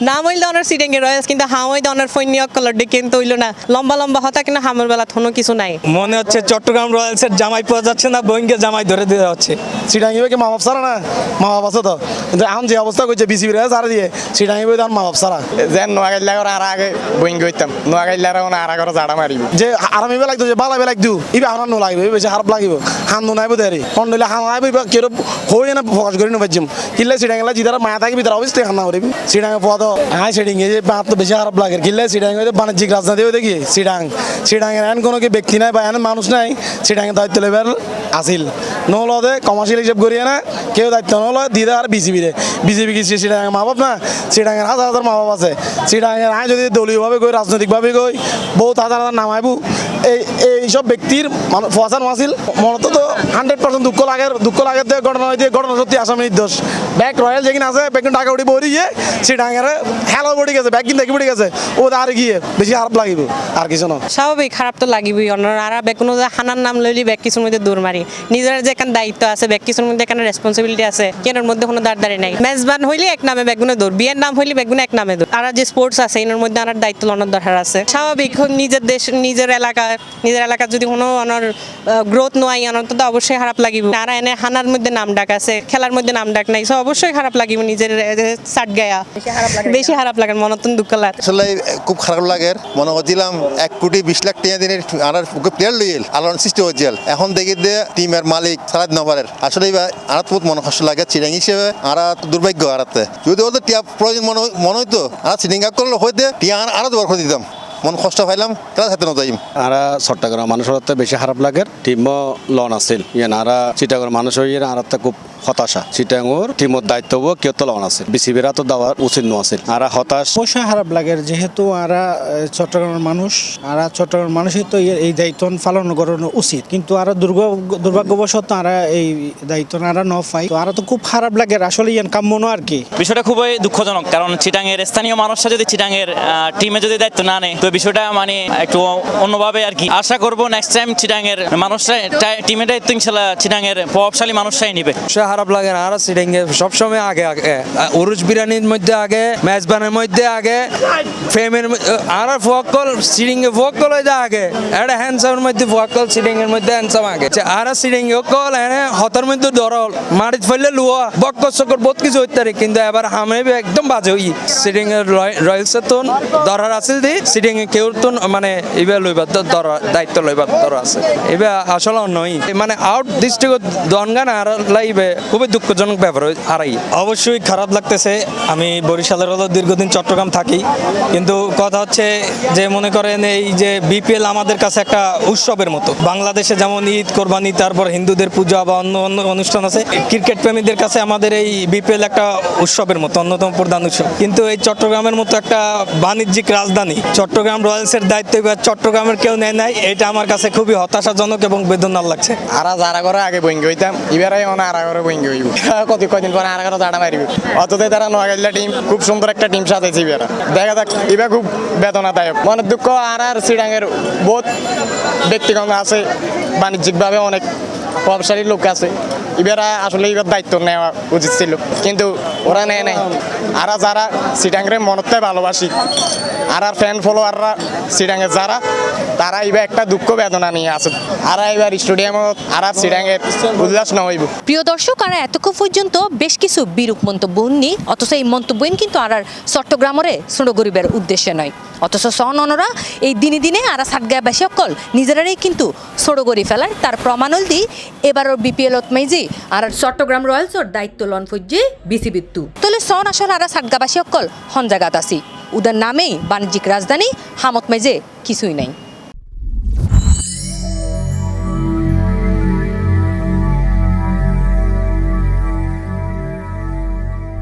নাম হইলে honour sitting এর রয়েছে কিন্তু হাম হইলে অনার ফৈন্য কলার ডে কিন্তু হইলো না লম্বা লম্বা হতা কিন্তু হামের বেলা কোনো কিছু নাই মনে হচ্ছে চট্টগ্রাম রয়্যালসের জামাই পাওয়া যাচ্ছে না বইঙ্গে জামাই ধরে দেওয়া হচ্ছে সিটাঙ্গি কি মা বাপ সারা না মা বাপ আছে তো কিন্তু এখন যে অবস্থা করছে বিসিবি রে সারা দিয়ে সিটাঙ্গি বই তার মা বাপ সারা যেন নোয়াগাইলা করে আর আগে বইঙ্গে হইতাম নোয়াগাইলা আর আগে জাড়া মারিব যে আরামি বেলাক যে বালা বেলাক দিও ইবে আমার নো লাগবে বেশি খারাপ লাগিব হান নো নাইবো দেরি কোন দিলে হান নাইবো কেউ হই না ফোকাস করি না বাজিম কিল্লে সিটাঙ্গিলা জিদার মায়া থাকি ভিতর অবশ্যই হান না করিবি সিটাঙ্গি পদ আই সিটিং এ যে বাপ তো বেশি খারাপ লাগে কিল্লে সিটাঙ্গি বাণিজ্যিক রাজনীতি হয়ে দেখি সিটাং এর কোনো কি ব্যক্তি নাই বা এন মানুষ নাই সিটাঙ্গের দায়িত্ব লেবার আসিল নলদে কমার্শিয়াল হিসেব করিয়ে না কেউ দায়িত্ব নল দিদা আর বিজেপি কি সিটাঙ্গের মা বাপ না সিটাঙ্গের হাজার হাজার মা বাপ আছে সিটাঙ্গের আয় যদি দলীয়ভাবে কই রাজনৈতিকভাবে কই বহুত হাজার হাজার নামাইবো এইসব ব্যক্তির ফসান মাসিল মনত তো 100% দুঃখ লাগে ঘটনা হইতে ঘটনা সত্যি আসামি নির্দোষ ব্যাক রয়্যাল যেখানে আছে ব্যাক টাকা উঠি বড়ি গিয়ে সিটাঙ্গের হেলো বড়ি গেছে ব্যাক কিন্তু পড়ে গেছে ও আর গিয়ে বেশি খারাপ লাগিব আর কিছু না স্বাভাবিক খারাপ তো লাগিবই অন্যরা বেকুনো হানার নাম লইলি ব্যাগ কিছুর মধ্যে দৌড় মারি নিজের যে এখানে দায়িত্ব আছে ব্যাগ কিছুর মধ্যে এখানে রেসপন্সিবিলিটি আছে কেনার মধ্যে কোনো দাঁড় নাই মেজবান হইলে এক নামে ব্যাগুনে দৌড় বিয়ের নাম হইলে ব্যাগুনে এক নামে দৌড় আর যে স্পোর্টস আছে এর মধ্যে আমার দায়িত্ব লনার দরকার আছে স্বাভাবিক নিজের দেশ নিজের এলাকার যদি কোনো অনার গ্রোথ নয় অনন্ত তো অবশ্যই খারাপ লাগিব আর এনে হানার মধ্যে নাম ডাক আছে খেলার মধ্যে নাম ডাক নাই সো অবশ্যই খারাপ লাগিব নিজের সাট গায়া বেশি খারাপ লাগে মনতন দুঃখ লাগে আসলে খুব খারাপ লাগে মনে করছিলাম 1,20,00,000 টাকা দিনের আর প্লেয়ার লইল আলোড়ন সৃষ্টি হচ্ছিল এখন দেখি যে টিমের মালিক সারাদ নবারের আসলে আর বহুত মনে কষ্ট লাগে চিরাং হিসেবে আর দুর্ভাগ্য হারাতে যদি ওদের টিয়া প্রয়োজন মনে হইতো আর চিটিং করলে হইতে টিয়া আরো দুবার করে দিতাম মন কষ্ট পাইলাম তারা হাতে নজাইম আর চট্টগ্রাম মানুষের বেশি খারাপ লাগে টিমও লন আছিল ইয়ান আর চিটাগর মানুষ হয়ে আর খুব হতাশা চিটাঙ্গর টিমর দায়িত্ব কেউ তো লন আছে বিসিবিরা তো দেওয়ার উচিত নছিল আর হতাশ অবশ্যই খারাপ লাগে যেহেতু আর চট্টগ্রামের মানুষই তো এই দায়িত্ব পালন করানো উচিত কিন্তু আর দুর্ভাগ্যবশত আর এই দায়িত্ব আর ন পাই তো আর তো খুব খারাপ লাগে আসলে ইয়ান কাম্য না আর কি বিষয়টা খুবই দুঃখজনক কারণ চিটাঙের স্থানীয় মানুষরা যদি চিটাঙের টিমে যদি দায়িত্ব না নেয় তো বিষয়টা মানে একটু অন্যভাবে আর কি আশা করবো নেক্সট টাইম চিটাঙের মানুষরা টিমের দায়িত্ব ইনশাল্লাহ চিটাঙের প্রভাবশালী মানুষরাই নিবে খারাপ লাগে না আর সিটিংয়ে সবসময় আগে উরুজ বিরিয়ানির মধ্যে আগে মেজবানের মধ্যে আগে ফেমের আর ফোয়াক্কল সিটিংয়ে ফোয়াক্কল হয়ে আগে এটা হ্যান্ডসামের মধ্যে ফোয়াক্কল সিটিংয়ের মধ্যে হ্যান্ডসাম আগে আর সিটিংয়ে কল এনে হতার মধ্যে ধরল মাটিত ফেললে লুয়া বক্কর সকর বহুত কিছু হইতে কিন্তু এবার হামে একদম বাজে হই সিটিংয়ের রয়্যালসের তো ধরার আছিল দি সিটিংয়ে কেউ তো মানে এবার লইবার দায়িত্ব লইবার ধর আছে এবার আসলে নয় মানে আউট ডিস্ট্রিক্ট দনগান আর লাইবে খুবই দুঃখজনক ব্যাপার হারাই অবশ্যই খারাপ লাগতেছে আমি বরিশালের দীর্ঘদিন চট্টগ্রাম থাকি কিন্তু কথা হচ্ছে যে মনে করেন এই যে বিপিএল আমাদের কাছে একটা উৎসবের মতো বাংলাদেশে যেমন ঈদ কোরবানি তারপর হিন্দুদের পূজা বা অন্য অন্য অনুষ্ঠান আছে ক্রিকেট প্রেমীদের কাছে আমাদের এই বিপিএল একটা উৎসবের মতো অন্যতম প্রধান উৎসব কিন্তু এই চট্টগ্রামের মতো একটা বাণিজ্যিক রাজধানী চট্টগ্রাম রয়্যালসের দায়িত্ব এবার চট্টগ্রামের কেউ নেয় নাই এটা আমার কাছে খুবই হতাশাজনক এবং বেদনার লাগছে আর যারা করে আগে বইঙ্গে হইতাম এবারে আর করে বইঙ্গে হইব কদিন পরে আর জাড়া মারিব অতটাই তারা নোয়াগাইলা টিম খুব সুন্দর একটা টিম সাজাইছে এবার দেখা যাক এবার খুব বেদনাদায়ক মনের দুঃখ আর সিটাঙের বহুত ব্যক্তিগত আছে বাণিজ্যিকভাবে অনেক প্রভাবশালী লোক আছে এবারা আসলে এবার দায়িত্ব নেওয়া উচিত ছিল কিন্তু ওরা নেয় নাই আর যারা সিটাংরে মনতে ভালোবাসি আর ফ্যান ফলোয়াররা সিটাঙের যারা তারা এবার একটা দুঃখ বেদনা নিয়ে আছে আর এবার স্টেডিয়ামত আর সিটাঙের উল্লাস না হইব প্রিয় দর্শক আর এতক্ষণ পর্যন্ত বেশ কিছু বিরূপ মন্তব্য নি অথচ এই মন্তব্য কিন্তু আর চট্টগ্রামরে ছোট গরিবের উদ্দেশ্যে নয় অথচ সনরা এই দিনে দিনে আর সাতগাঁবাসী অকল নিজেরাই কিন্তু ছোট গরি ফেলার তার প্রমাণল দি এবারও বিপিএলত মেজি আর চট্টগ্রাম রয়্যালসর দায়িত্ব লন ফজ্জে বিসিবিত্তু তাহলে সন আসল আর সাতগাঁবাসী অকল হন জায়গাত আসি উদার নামেই বাণিজ্যিক রাজধানী হামত মেজে কিছুই নাই।